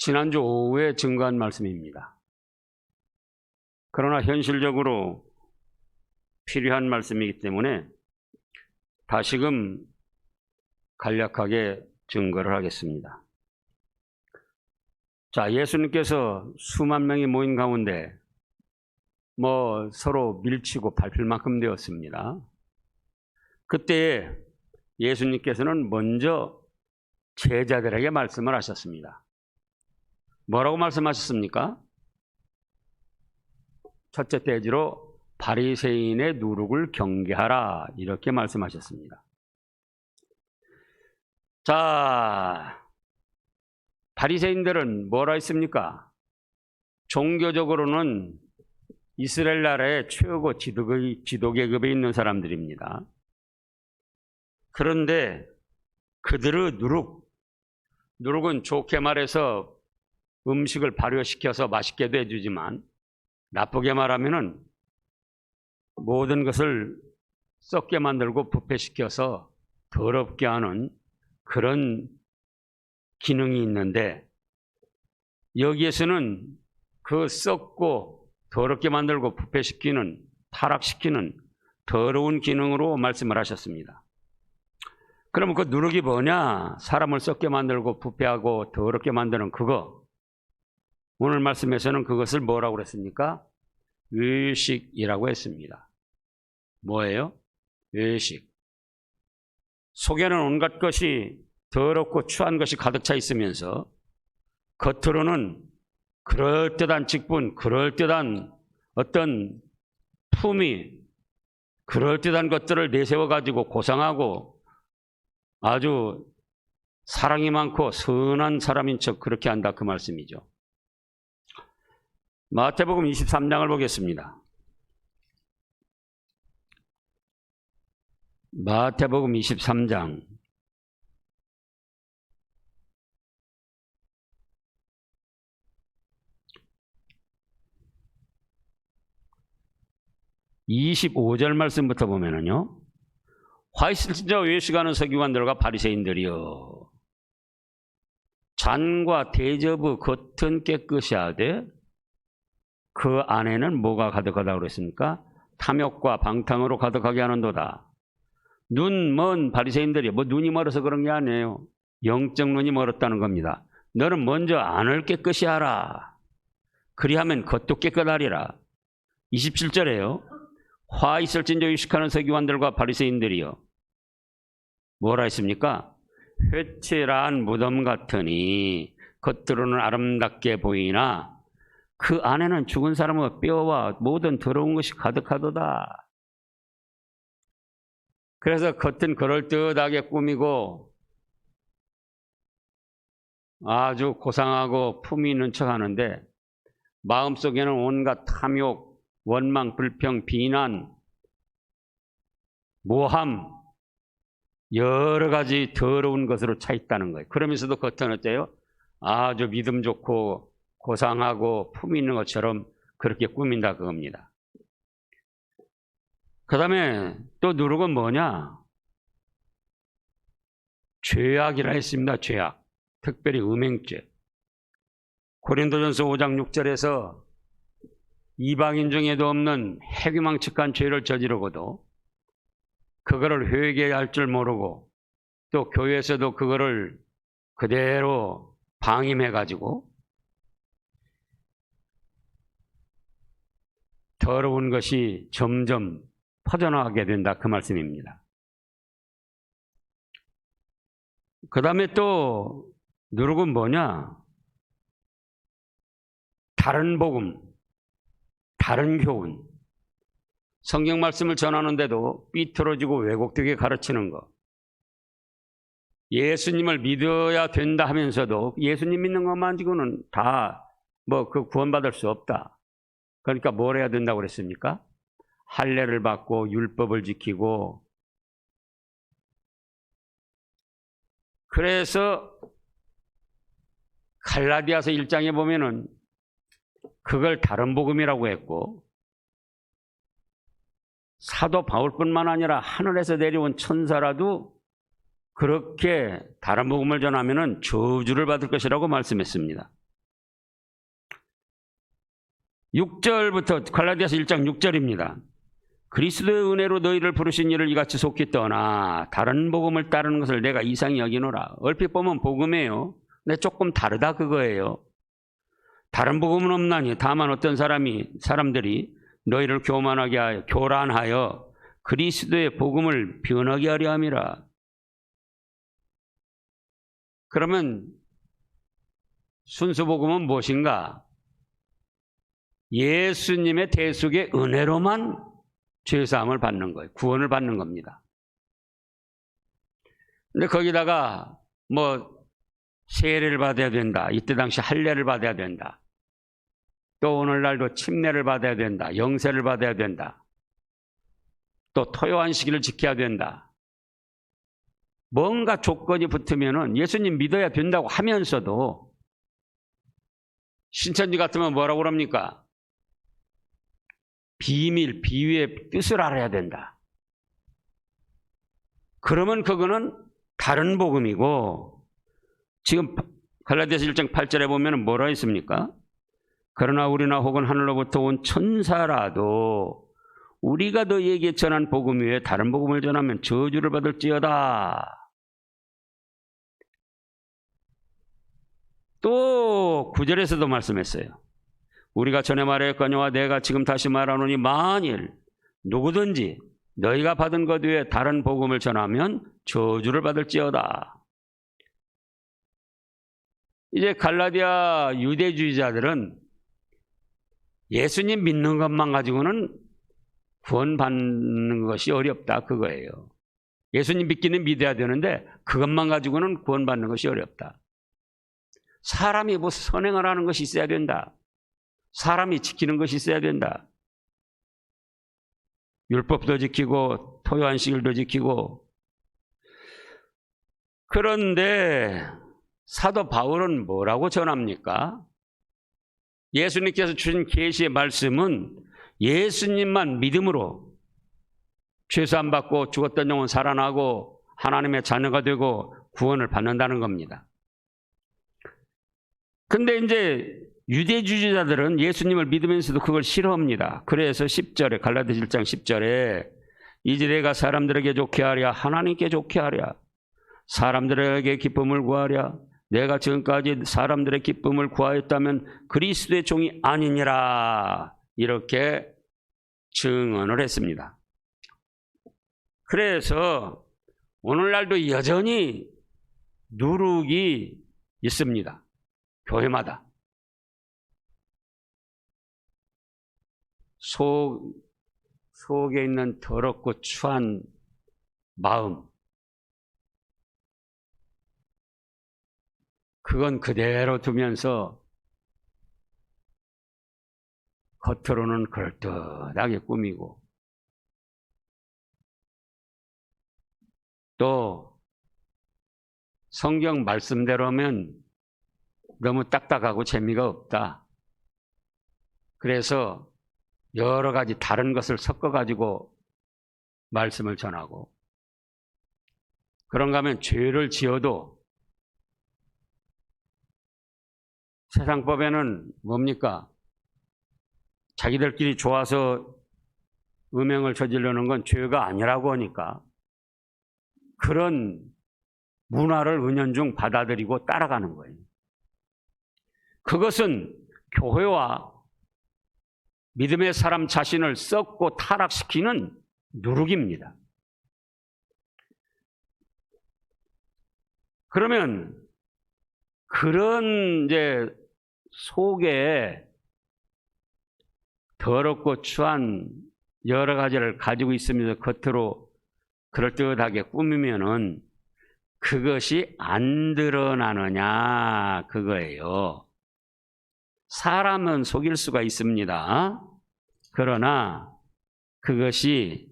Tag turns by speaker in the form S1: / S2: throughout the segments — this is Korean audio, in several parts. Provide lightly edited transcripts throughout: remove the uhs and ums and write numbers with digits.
S1: 지난주 오후에 증거한 말씀입니다. 그러나 현실적으로 필요한 말씀이기 때문에 다시금 간략하게 증거를 하겠습니다. 자, 예수님께서 수만 명이 모인 가운데 서로 밀치고 밟힐 만큼 되었습니다. 그때 예수님께서는 먼저 제자들에게 말씀을 하셨습니다. 뭐라고 말씀하셨습니까? 첫째 대지로 바리새인의 누룩을 경계하라, 이렇게 말씀하셨습니다. 자, 바리새인들은 뭐라 했습니까? 종교적으로는 이스라엘 나라의 최고 지도계급에 있는 사람들입니다. 그런데 그들의 누룩은 좋게 말해서 음식을 발효시켜서 맛있게도 해주지만 나쁘게 말하면은 모든 것을 썩게 만들고 부패시켜서 더럽게 하는 그런 기능이 있는데, 여기에서는 그 썩고 더럽게 만들고 부패시키는, 타락시키는 더러운 기능으로 말씀을 하셨습니다. 그러면 그 누룩이 뭐냐? 사람을 썩게 만들고 부패하고 더럽게 만드는 그거. 오늘 말씀에서는 그것을 뭐라고 그랬습니까? 외식이라고 했습니다. 뭐예요? 외식. 속에는 온갖 것이 더럽고 추한 것이 가득 차 있으면서 겉으로는 그럴듯한 직분, 그럴듯한 어떤 품위, 그럴듯한 것들을 내세워가지고 고상하고 아주 사랑이 많고 선한 사람인 척 그렇게 한다, 그 말씀이죠. 마태복음 23장을 보겠습니다. 마태복음 23장 25절 말씀부터 보면은요, 화 있을 진짜 외식하는 서기관들과 바리새인들이여, 잔과 대접의 겉은 깨끗이 하되 그 안에는 뭐가 가득하다고 그랬습니까? 탐욕과 방탕으로 가득하게 하는도다. 눈 먼 바리새인들이, 눈이 멀어서 그런 게 아니에요. 영적 눈이 멀었다는 겁니다. 너는 먼저 안을 깨끗이 하라. 그리하면 겉도 깨끗하리라. 27절에요. 화 있을진저 유식하는 서기관들과 바리새인들이요, 뭐라 했습니까? 회칠한 무덤 같으니 겉으로는 아름답게 보이나 그 안에는 죽은 사람의 뼈와 모든 더러운 것이 가득하도다. 그래서 겉은 그럴듯하게 꾸미고 아주 고상하고 품위 있는 척 하는데 마음속에는 온갖 탐욕, 원망, 불평, 비난, 모함, 여러 가지 더러운 것으로 차 있다는 거예요. 그러면서도 겉은 어때요? 아주 믿음 좋고 고상하고 품위 있는 것처럼 그렇게 꾸민다, 그겁니다. 그 다음에 또 누룩은 뭐냐? 죄악이라 했습니다. 죄악. 특별히 음행죄. 고린도전서 5장 6절에서 이방인 중에도 없는 해괴망측한 죄를 저지르고도 그거를 회개할 줄 모르고 또 교회에서도 그거를 그대로 방임해가지고 더러운 것이 점점 퍼져나가게 된다, 그 말씀입니다. 그 다음에 또 누룩은 뭐냐? 다른 복음, 다른 교훈. 성경 말씀을 전하는데도 삐뚤어지고 왜곡되게 가르치는 것. 예수님을 믿어야 된다 하면서도 예수님 믿는 것만 가지고는 다 그 구원받을 수 없다. 그러니까 뭘 해야 된다고 그랬습니까? 할례를 받고 율법을 지키고. 그래서 갈라디아서 1장에 보면은 그걸 다른 복음이라고 했고, 사도 바울뿐만 아니라 하늘에서 내려온 천사라도 그렇게 다른 복음을 전하면은 저주를 받을 것이라고 말씀했습니다. 6절부터 갈라디아서 1장 6절입니다. 그리스도의 은혜로 너희를 부르신 이를 이같이 속히 떠나 다른 복음을 따르는 것을 내가 이상히 여기노라. 얼핏 보면 복음이에요. 근데 조금 다르다 그거예요. 다른 복음은 없나니 다만 어떤 사람들이 너희를 교란하여 그리스도의 복음을 변하게 하려 함이라. 그러면 순수 복음은 무엇인가? 예수님의 대속의 은혜로만 죄사함을 받는 거예요. 구원을 받는 겁니다. 근데 거기다가 세례를 받아야 된다. 이때 당시 할례를 받아야 된다. 또 오늘날도 침례를 받아야 된다. 영세를 받아야 된다. 또 토요안식일을 지켜야 된다. 뭔가 조건이 붙으면은 예수님 믿어야 된다고 하면서도 신천지 같으면 뭐라고 그럽니까? 비밀, 비유의 뜻을 알아야 된다. 그러면 그거는 다른 복음이고, 지금 갈라디아서 1장 8절에 보면 뭐라 했습니까? 그러나 우리나 혹은 하늘로부터 온 천사라도 우리가 너희에게 전한 복음 외에 다른 복음을 전하면 저주를 받을지어다. 또 9절에서도 말씀했어요. 우리가 전에 말하였거니와 내가 지금 다시 말하노니 만일 누구든지 너희가 받은 것 외에 다른 복음을 전하면 저주를 받을지어다. 이제 갈라디아 유대주의자들은 예수님 믿는 것만 가지고는 구원받는 것이 어렵다 그거예요. 예수님 믿기는 믿어야 되는데 그것만 가지고는 구원받는 것이 어렵다. 사람이 선행을 하는 것이 있어야 된다. 사람이 지키는 것이 있어야 된다. 율법도 지키고 토요안식일도 지키고. 그런데 사도 바울은 뭐라고 전합니까? 예수님께서 주신 계시의 말씀은 예수님만 믿음으로 죄사함 받고 죽었던 영혼 살아나고 하나님의 자녀가 되고 구원을 받는다는 겁니다. 근데 이제 유대주의자들은 예수님을 믿으면서도 그걸 싫어합니다. 그래서 10절에 갈라디아서 1장 10절에 이제 내가 사람들에게 좋게 하랴 하나님께 좋게 하랴 사람들에게 기쁨을 구하랴 내가 지금까지 사람들의 기쁨을 구하였다면 그리스도의 종이 아니니라 이렇게 증언을 했습니다. 그래서 오늘날도 여전히 누룩이 있습니다. 교회마다. 속에 있는 더럽고 추한 마음. 그건 그대로 두면서 겉으로는 그럴듯하게 꾸미고 또 성경 말씀대로 하면 너무 딱딱하고 재미가 없다. 그래서 여러 가지 다른 것을 섞어가지고 말씀을 전하고 그런가 하면 죄를 지어도 세상법에는 뭡니까? 자기들끼리 좋아서 음행을 저지르는 건 죄가 아니라고 하니까 그런 문화를 은연중 받아들이고 따라가는 거예요. 그것은 교회와 믿음의 사람 자신을 썩고 타락시키는 누룩입니다. 그러면 그런 이제 속에 더럽고 추한 여러 가지를 가지고 있으면서 겉으로 그럴듯하게 꾸미면은 그것이 안 드러나느냐 그거예요. 사람은 속일 수가 있습니다. 그러나 그것이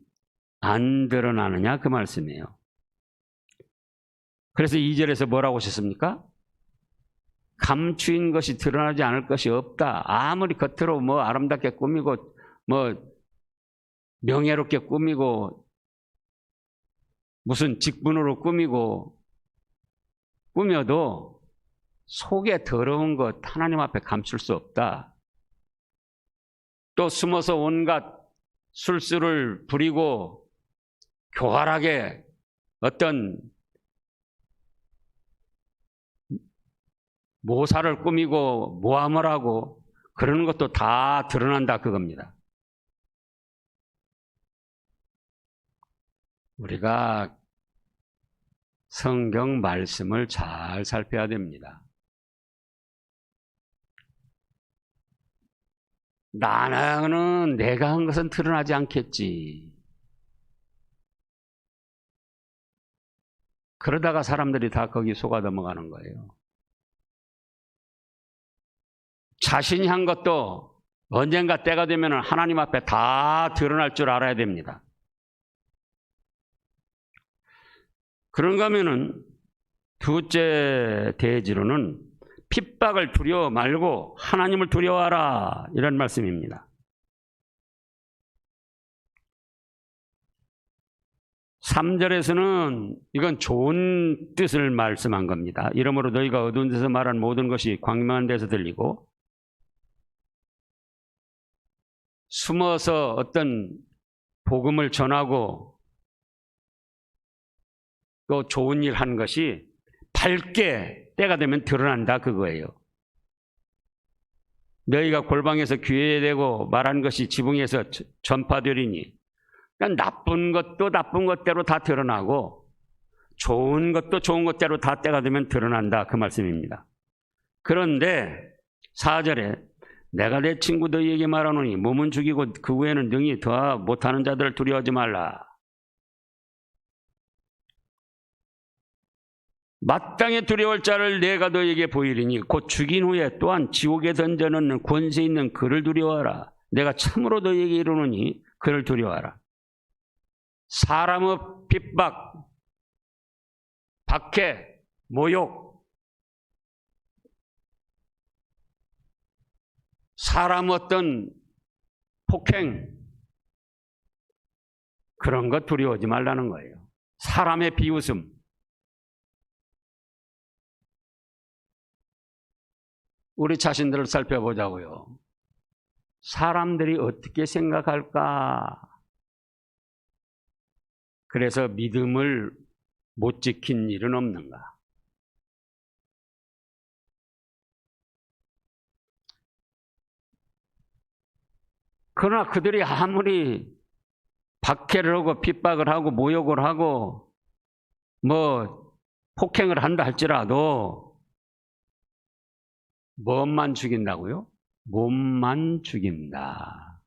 S1: 안 드러나느냐 그 말씀이에요. 그래서 2절에서 뭐라고 하셨습니까? 감추인 것이 드러나지 않을 것이 없다. 아무리 겉으로 아름답게 꾸미고 명예롭게 꾸미고 무슨 직분으로 꾸며도 속에 더러운 것 하나님 앞에 감출 수 없다. 또 숨어서 온갖 술수를 부리고 교활하게 어떤 모사를 꾸미고 모함을 하고 그러는 것도 다 드러난다 그겁니다. 우리가 성경 말씀을 잘 살펴야 됩니다. 나는 내가 한 것은 드러나지 않겠지. 그러다가 사람들이 다 거기 속아 넘어가는 거예요. 자신이 한 것도 언젠가 때가 되면 하나님 앞에 다 드러날 줄 알아야 됩니다. 그런가 하면은 두째 대지로는 핍박을 두려워 말고 하나님을 두려워하라 이런 말씀입니다. 3절에서는 이건 좋은 뜻을 말씀한 겁니다. 이러므로 너희가 어두운 데서 말한 모든 것이 광명한 데서 들리고 숨어서 어떤 복음을 전하고 또 좋은 일 한 것이 밝게 때가 되면 드러난다 그거예요. 너희가 골방에서 귀회되고 말한 것이 지붕에서 전파되리니 그러니까 나쁜 것도 나쁜 것대로 다 드러나고 좋은 것도 좋은 것대로 다 때가 되면 드러난다 그 말씀입니다. 그런데 4절에 내가 내 친구 너희에게 말하노니 몸은 죽이고 그 후에는 능히 더 못하는 자들을 두려워하지 말라. 마땅히 두려워할 자를 내가 너희에게 보이리니 곧 죽인 후에 또한 지옥에 던져넣는 권세 있는 그를 두려워하라. 내가 참으로 너희에게 이르노니 그를 두려워하라. 사람의 핍박, 박해, 모욕, 사람 어떤 폭행 그런 것 두려워하지 말라는 거예요. 사람의 비웃음 우리 자신들을 살펴보자고요. 사람들이 어떻게 생각할까? 그래서 믿음을 못 지킨 일은 없는가? 그러나 그들이 아무리 박해를 하고 핍박을 하고 모욕을 하고 뭐 폭행을 한다 할지라도 뭐만 죽인다고요? 몸만 죽인다.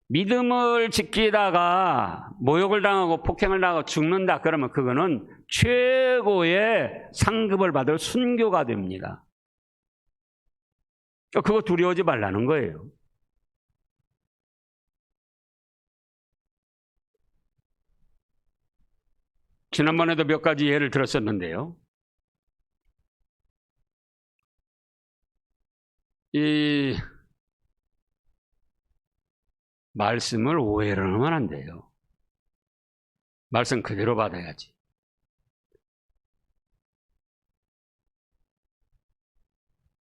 S1: 믿음을 지키다가 모욕을 당하고 폭행을 당하고 죽는다 그러면 그거는 최고의 상급을 받을 순교가 됩니다. 그거 두려워하지 말라는 거예요. 지난번에도 몇 가지 예를 들었었는데요. 이 말씀을 오해를 하면 안 돼요. 말씀 그대로 받아야지.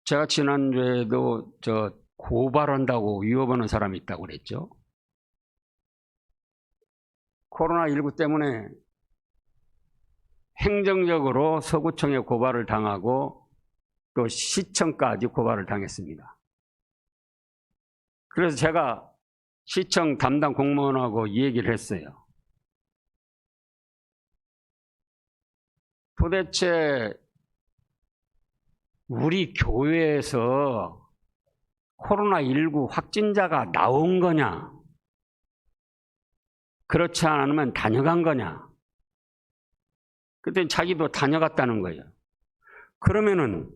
S1: 제가 지난주에도 고발한다고 위협하는 사람이 있다고 그랬죠. 코로나19 때문에 행정적으로 서구청에 고발을 당하고 또 시청까지 고발을 당했습니다. 그래서 제가 시청 담당 공무원하고 이 얘기를 했어요. 도대체 우리 교회에서 코로나19 확진자가 나온 거냐? 그렇지 않으면 다녀간 거냐? 그때 자기도 다녀갔다는 거예요. 그러면은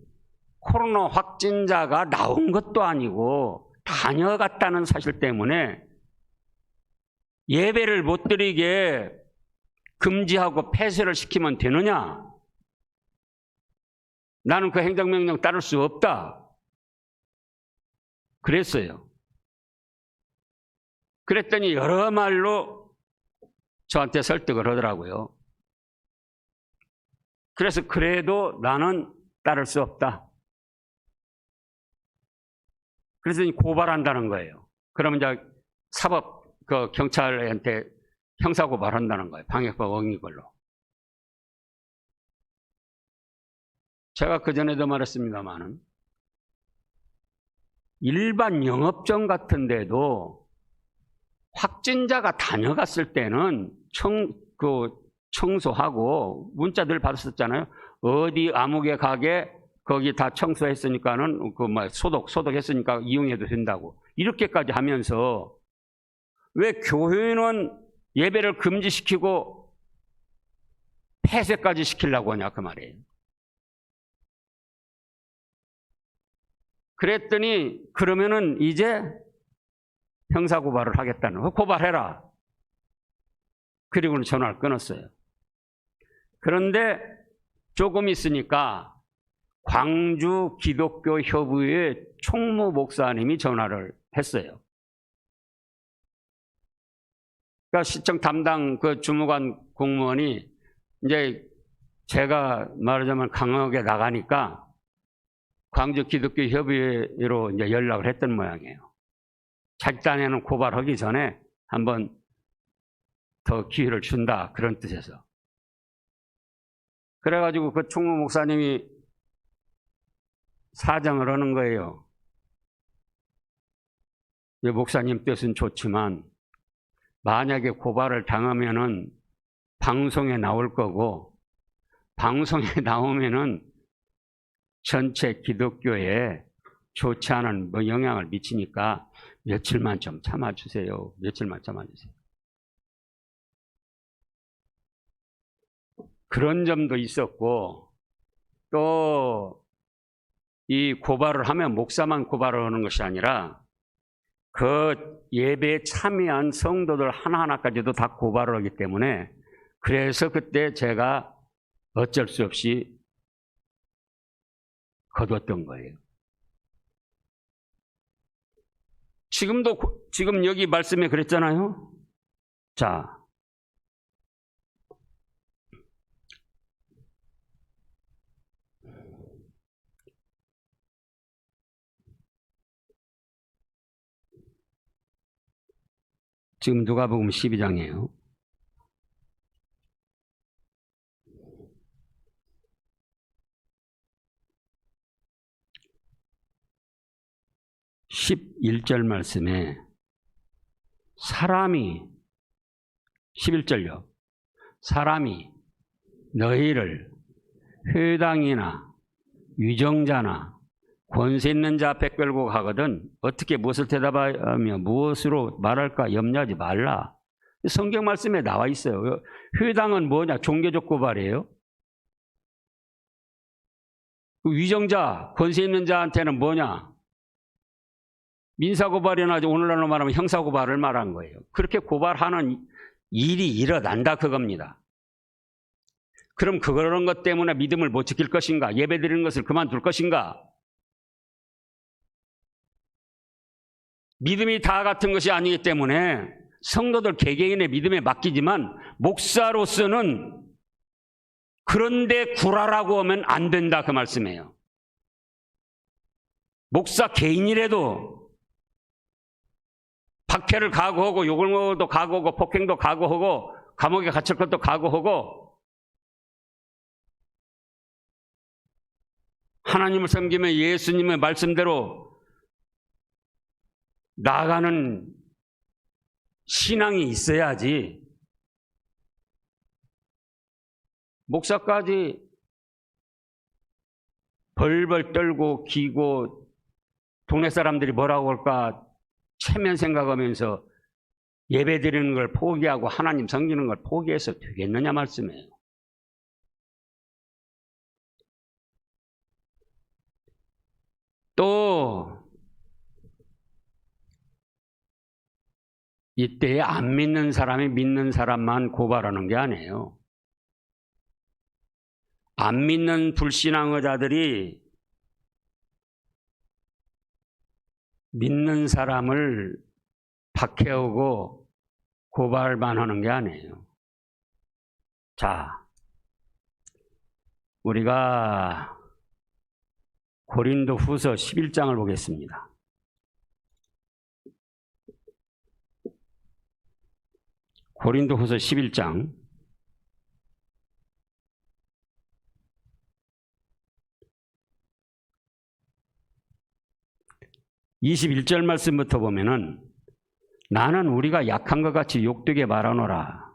S1: 코로나 확진자가 나온 것도 아니고 다녀갔다는 사실 때문에 예배를 못 드리게 금지하고 폐쇄를 시키면 되느냐? 나는 그 행정명령 따를 수 없다. 그랬어요. 그랬더니 여러 말로 저한테 설득을 하더라고요. 그래서 그래도 나는 따를 수 없다. 그래서 고발한다는 거예요. 그러면 이제 사법 경찰한테 형사 고발한다는 거예요. 방역법 어긴 걸로. 제가 그전에도 말했습니다만은 일반 영업점 같은 데도 확진자가 다녀갔을 때는 청소하고 문자들 받았었잖아요. 어디 아무개 가게 거기 다 청소했으니까는 소독했으니까 이용해도 된다고. 이렇게까지 하면서 왜 교회는 예배를 금지시키고 폐쇄까지 시키려고 하냐 그 말이에요. 그랬더니 그러면은 이제 형사고발을 하겠다는 거. 고발해라. 그리고는 전화를 끊었어요. 그런데 조금 있으니까 광주 기독교 협의회 총무 목사님이 전화를 했어요. 그러니까 시청 담당 그 주무관 공무원이 이제 제가 말하자면 강하게 나가니까 광주 기독교 협의회로 이제 연락을 했던 모양이에요. 자기 딴에는 고발하기 전에 한번 더 기회를 준다 그런 뜻에서. 그래가지고 그 총무 목사님이 사정을 하는 거예요. 목사님 뜻은 좋지만 만약에 고발을 당하면은 방송에 나올 거고 방송에 나오면은 전체 기독교에 좋지 않은 영향을 미치니까 며칠만 좀 참아주세요. 며칠만 참아주세요. 그런 점도 있었고 또 이 고발을 하면 목사만 고발을 하는 것이 아니라 그 예배에 참여한 성도들 하나하나까지도 다 고발을 하기 때문에 그래서 그때 제가 어쩔 수 없이 거뒀던 거예요. 지금 여기 말씀에 그랬잖아요. 자, 지금 누가복음 12장이에요. (11절) 말씀에 사람이 11절요. 사람이 너희를 회당이나 위정자나 권세 있는 자 앞에 끌고 가거든 어떻게 무엇을 대답하며 무엇으로 말할까 염려하지 말라. 성경 말씀에 나와 있어요. 회당은 뭐냐? 종교적 고발이에요. 위정자, 권세 있는 자한테는 뭐냐? 민사고발이나 오늘날로 말하면 형사고발을 말한 거예요. 그렇게 고발하는 일이 일어난다 그겁니다. 그럼 그런 것 때문에 믿음을 못 지킬 것인가? 예배드리는 것을 그만둘 것인가? 믿음이 다 같은 것이 아니기 때문에 성도들 개개인의 믿음에 맡기지만 목사로서는 그런데 구라라고 하면 안 된다 그 말씀이에요. 목사 개인이라도 박해를 각오하고 욕을도 각오하고 폭행도 각오하고 감옥에 갇힐 것도 각오하고 하나님을 섬기며 예수님의 말씀대로 나아가는 신앙이 있어야지 목사까지 벌벌 떨고 기고 동네 사람들이 뭐라고 할까 체면 생각하면서 예배드리는 걸 포기하고 하나님 섬기는 걸 포기해서 되겠느냐 말씀이에요. 또 이때에 안 믿는 사람이 믿는 사람만 고발하는 게 아니에요. 안 믿는 불신앙의자들이 믿는 사람을 박해오고 고발만 하는 게 아니에요. 자, 우리가 고린도 후서 11장을 보겠습니다. 고린도후서 11장 21절 말씀부터 보면은 나는 우리가 약한 것 같이 욕되게 말하노라.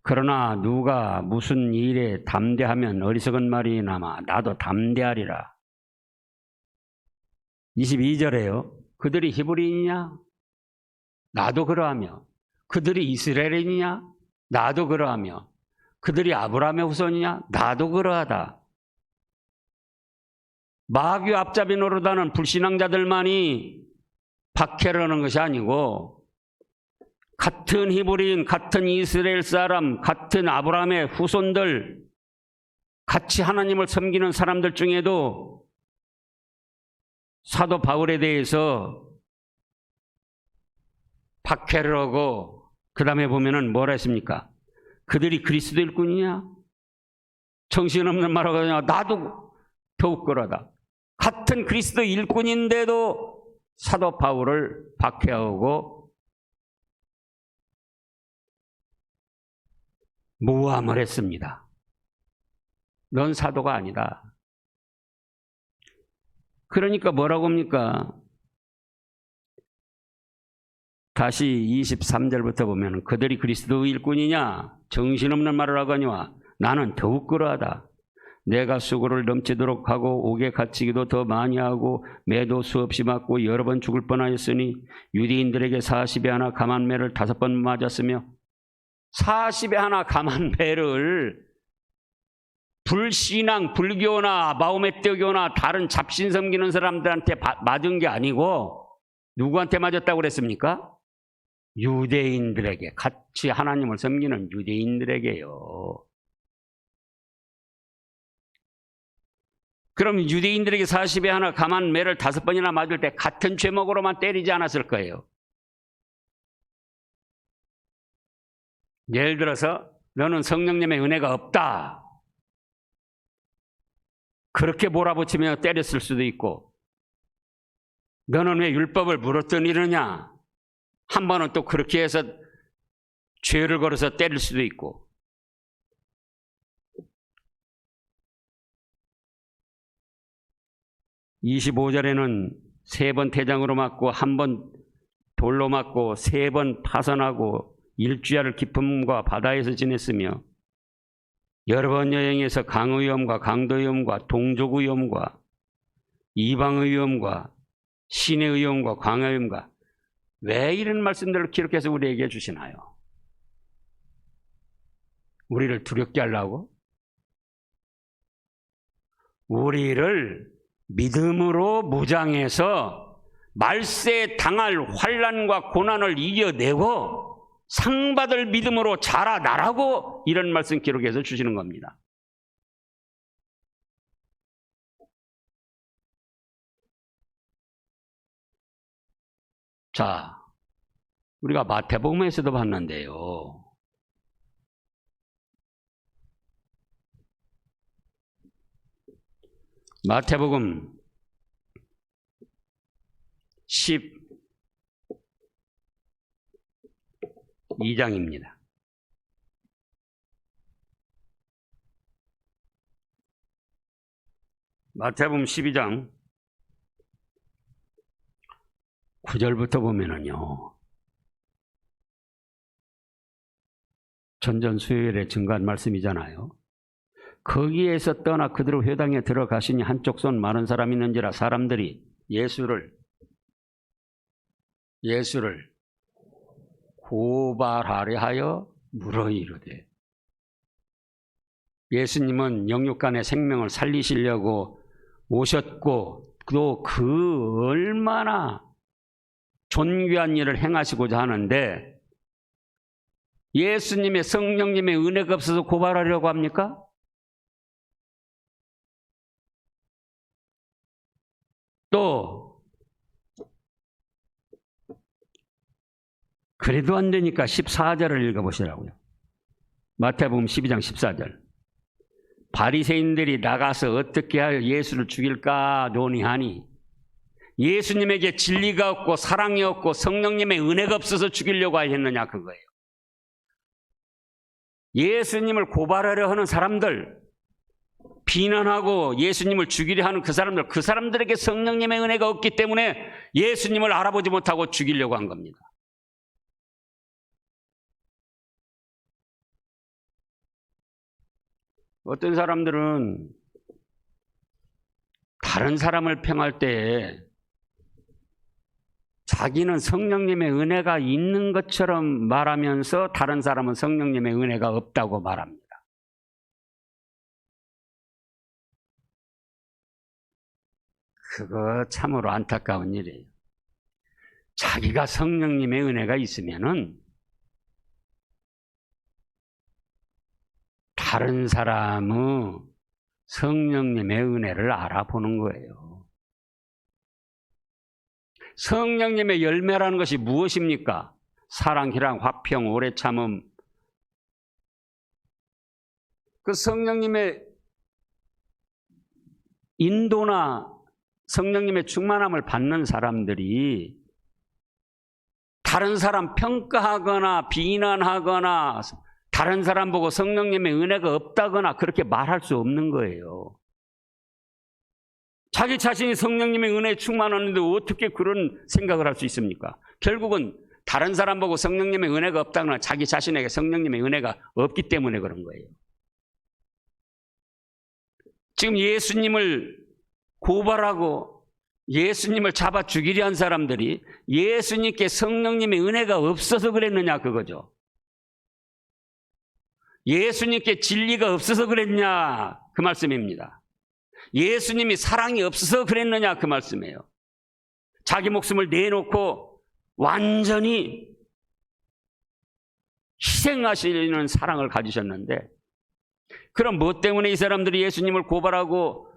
S1: 그러나 누가 무슨 일에 담대하면 어리석은 말이 남아 나도 담대하리라. 22절에요. 그들이 히브리인이냐? 나도 그러하며. 그들이 이스라엘인이냐? 나도 그러하며. 그들이 아브라함의 후손이냐? 나도 그러하다. 마귀 앞잡이 노릇하는 불신앙자들만이 박해를 하는 것이 아니고 같은 히브리인, 같은 이스라엘 사람, 같은 아브라함의 후손들, 같이 하나님을 섬기는 사람들 중에도 사도 바울에 대해서 박해를 하고 그 다음에 보면은 뭐라 했습니까? 그들이 그리스도 일꾼이냐? 정신없는 말하고 그냥 나도 더욱 그러다. 같은 그리스도 일꾼인데도 사도 바울을 박해하고 모함을 했습니다. 넌 사도가 아니다. 그러니까 뭐라고 합니까? 다시 23절부터 보면 그들이 그리스도 일꾼이냐? 정신없는 말을 하거니와 나는 더욱 그러하다. 내가 수고를 넘치도록 하고 옥에 갇히기도 더 많이 하고 매도 수없이 맞고 여러 번 죽을 뻔하였으니 유대인들에게 40에 하나 감한 매를 5번 맞았으며 40에 하나 감한 매를 불신앙, 불교나 마호메트교나 다른 잡신 섬기는 사람들한테 맞은 게 아니고 누구한테 맞았다고 그랬습니까? 유대인들에게, 같이 하나님을 섬기는 유대인들에게요. 그럼 유대인들에게 40에 하나 감한 매를 5번이나 맞을 때 같은 죄목으로만 때리지 않았을 거예요. 예를 들어서 너는 성령님의 은혜가 없다. 그렇게 몰아붙이며 때렸을 수도 있고 너는 왜 율법을 물어뜯느냐. 한 번은 또 그렇게 해서 죄를 걸어서 때릴 수도 있고 25절에는 3번 태장으로 맞고 1번 돌로 맞고 3번 파선하고 일주야를 깊음과 바다에서 지냈으며 여러 번 여행해서 강의 위험과 강도 위험과 동족 위험과 이방의 위험과 신의 위험과 광야의 위험과 왜 이런 말씀들을 기록해서 우리에게 주시나요? 우리를 두렵게 하려고? 우리를 믿음으로 무장해서 말세에 당할 환난과 고난을 이겨내고 상받을 믿음으로 자라나라고 이런 말씀 기록해서 주시는 겁니다. 자, 우리가 마태복음에서도 봤는데요. 마태복음 12장입니다. 마태복음 12장 9절부터 보면은요. 전전수요일에 증거한 말씀이잖아요. 거기에서 떠나 그대로 회당에 들어가시니 한쪽 손 많은 사람이 있는지라 사람들이 예수를 고발하려 하여 물어 이르되 예수님은 영육간의 생명을 살리시려고 오셨고 또 그 얼마나 존귀한 일을 행하시고자 하는데 예수님의 성령님의 은혜가 없어서 고발하려고 합니까? 또 그래도 안 되니까 14절을 읽어보시라고요. 마태복음 12장 14절. 바리새인들이 나가서 어떻게 할 예수를 죽일까 논의하니 예수님에게 진리가 없고 사랑이 없고 성령님의 은혜가 없어서 죽이려고 하셨느냐 그거예요. 예수님을 고발하려 하는 사람들, 비난하고 예수님을 죽이려 하는 그 사람들에게 성령님의 은혜가 없기 때문에 예수님을 알아보지 못하고 죽이려고 한 겁니다. 어떤 사람들은 다른 사람을 평할 때 자기는 성령님의 은혜가 있는 것처럼 말하면서 다른 사람은 성령님의 은혜가 없다고 말합니다. 그거 참으로 안타까운 일이에요. 자기가 성령님의 은혜가 있으면은 다른 사람의 성령님의 은혜를 알아보는 거예요. 성령님의 열매라는 것이 무엇입니까? 사랑, 희랑, 화평, 오래 참음. 그 성령님의 인도나 성령님의 충만함을 받는 사람들이 다른 사람 평가하거나 비난하거나 다른 사람 보고 성령님의 은혜가 없다거나 그렇게 말할 수 없는 거예요. 자기 자신이 성령님의 은혜에 충만하는데 어떻게 그런 생각을 할 수 있습니까? 결국은 다른 사람 보고 성령님의 은혜가 없다거나 자기 자신에게 성령님의 은혜가 없기 때문에 그런 거예요. 지금 예수님을 고발하고 예수님을 잡아 죽이려 한 사람들이 예수님께 성령님의 은혜가 없어서 그랬느냐 그거죠. 예수님께 진리가 없어서 그랬냐 그 말씀입니다. 예수님이 사랑이 없어서 그랬느냐 그 말씀이에요. 자기 목숨을 내놓고 완전히 희생하시는 사랑을 가지셨는데 그럼 뭐 때문에 이 사람들이 예수님을 고발하고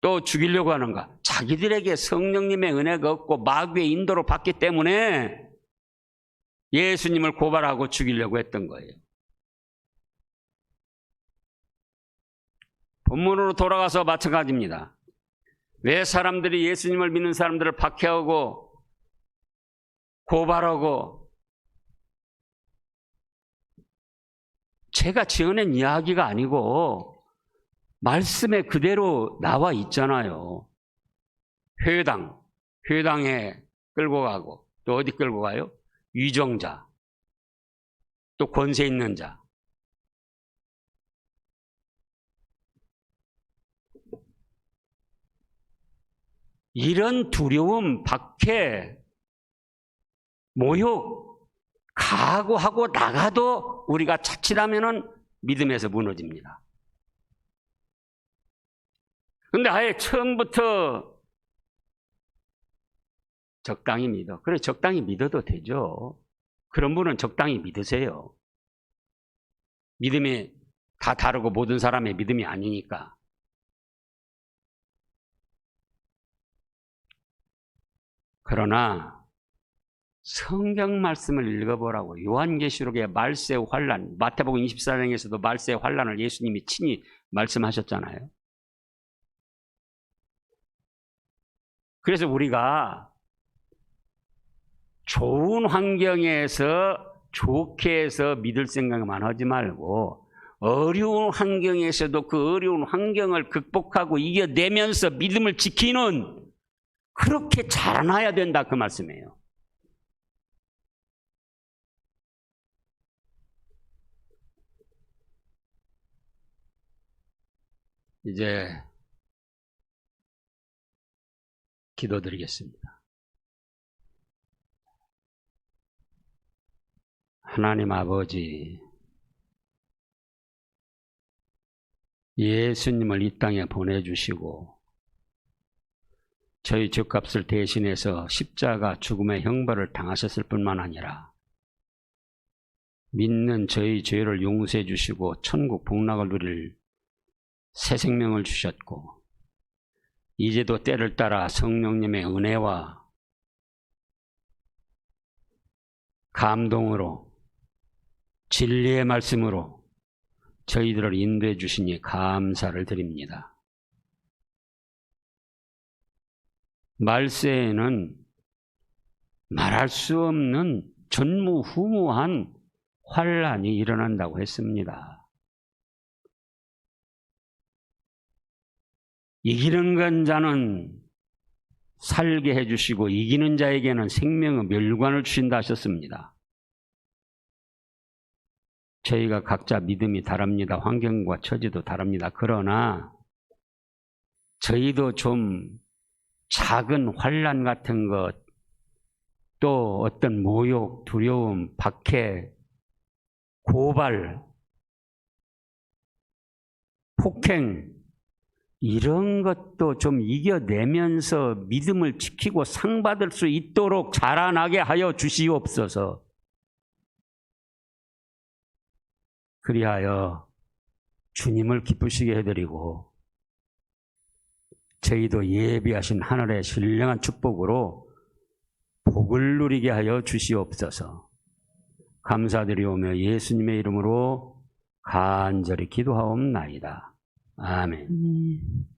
S1: 또 죽이려고 하는가? 자기들에게 성령님의 은혜가 없고 마귀의 인도를 받기 때문에 예수님을 고발하고 죽이려고 했던 거예요. 본문으로 돌아가서 마찬가지입니다. 왜 사람들이 예수님을 믿는 사람들을 박해하고 고발하고 제가 지어낸 이야기가 아니고 말씀에 그대로 나와 있잖아요. 회당에 끌고 가고 또 어디 끌고 가요? 위정자, 또 권세 있는 자. 이런 두려움, 박해, 모욕 각오하고 나가도 우리가 자칫하면은 믿음에서 무너집니다. 근데 아예 처음부터 적당히 믿어. 그래, 적당히 믿어도 되죠. 그런 분은 적당히 믿으세요. 믿음이 다 다르고 모든 사람의 믿음이 아니니까. 그러나 성경 말씀을 읽어보라고. 요한계시록의 말세의 환란, 마태복음 24장에서도 말세의 환란을 예수님이 친히 말씀하셨잖아요. 그래서 우리가 좋은 환경에서 좋게 해서 믿을 생각만 하지 말고 어려운 환경에서도 그 어려운 환경을 극복하고 이겨내면서 믿음을 지키는 그렇게 자라나야 된다 그 말씀이에요. 이제 기도드리겠습니다. 하나님 아버지, 예수님을 이 땅에 보내주시고 저희 죄값을 대신해서 십자가 죽음의 형벌을 당하셨을 뿐만 아니라 믿는 저희 죄를 용서해 주시고 천국 복락을 누릴 새 생명을 주셨고 이제도 때를 따라 성령님의 은혜와 감동으로 진리의 말씀으로 저희들을 인도해 주시니 감사를 드립니다. 말세에는 말할 수 없는 전무후무한 환란이 일어난다고 했습니다. 이기는 자는 살게 해주시고 이기는 자에게는 생명의 멸관을 주신다 하셨습니다. 저희가 각자 믿음이 다릅니다. 환경과 처지도 다릅니다. 그러나 저희도 좀 작은 환난 같은 것, 또 어떤 모욕, 두려움, 박해, 고발, 폭행, 이런 것도 좀 이겨내면서 믿음을 지키고 상 받을 수 있도록 자라나게 하여 주시옵소서. 그리하여 주님을 기쁘시게 해드리고 저희도 예비하신 하늘의 신령한 축복으로 복을 누리게 하여 주시옵소서. 감사드리오며 예수님의 이름으로 간절히 기도하옵나이다. 아멘.